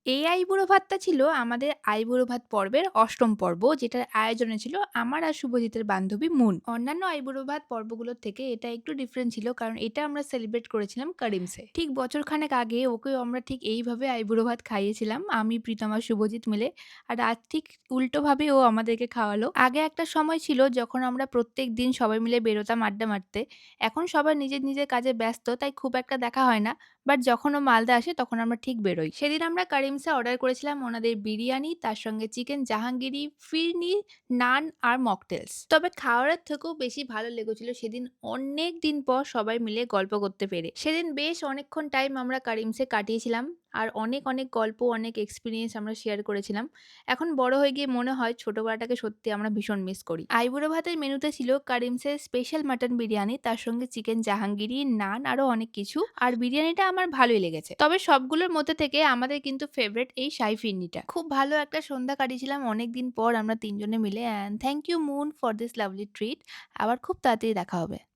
এই আইবুড়ো ভাতটা ছিল আমাদের আইবুড়ো ভাত পর্বের ৮ম পর্ব, যেটার আয়োজনে ছিল আমার আর শুভজিতের বান্ধবী মুন। অন্যান্য আইবুড়ো ভাত পর্বগুলোর থেকে এটা একটু ডিফারেন্ট ছিল, কারণ এটা আমরা সেলিব্রেট করেছিলাম কারিমসে। ঠিক বছরখানেক আগে ওকেও আমরা ঠিক এইভাবে আইবুড়ো ভাত খাইয়েছিলাম, আমি, প্রীতম আর শুভজিৎ মিলে। আর আজ ঠিক উল্টোভাবে ও আমাদেরকে খাওয়ালো। আগে একটা সময় ছিল যখন আমরা প্রত্যেকদিন সবাই মিলে বেরোতাম আড্ডা মারতে। এখন সবাই নিজের, নিজের কাজে ব্যস্ত, তাই খুব একটা দেখা হয় না। বাট যখন ও মালদা আসে তখন আমরা ঠিক বেরোই। সেদিন আমরা কারিমসে অর্ডার করেছিলাম ওনাদের বিরিয়ানি, তার সঙ্গে চিকেন জাহাঙ্গীরি, ফিরনি, নান আর মকটেলস। তবে খাওয়ারের থেকেও বেশি ভালো লেগেছিল সেদিন অনেক দিন পর সবাই মিলে গল্প করতে পেরে। সেদিন বেশ অনেকক্ষণ টাইম আমরা কারিমসে কাটিয়েছিলাম। আর অনেক, অনেক গল্প, অনেক এক্সপেরিয়েন্স আমরা শেয়ার করেছিলাম। এখন বড় হয়ে গিয়ে মনে হয় ছোটবেলাটাকে সত্যি আমরা ভীষণ মিস করি। আইবুড়ো ভাতের মেনুতে ছিল কারিমসের স্পেশাল মাটন বিরিয়ানি, তার সঙ্গে চিকেন জাহাঙ্গীরি, নান আরো অনেক কিছু। আর বিরিয়ানিটা আমার ভালোই লেগেছে। তবে সবগুলোর মধ্যে থেকে আমাদের কিন্তু ফেভারিট এই শাহী ফিরনিটা। খুব ভালো একটা সন্ধ্যা কাটিয়েছিলাম অনেকদিন পর আমরা ৩ জনে মিলে। And thank you Moon for this lovely treat. আবার খুব তাড়াতাড়ি দেখা হবে।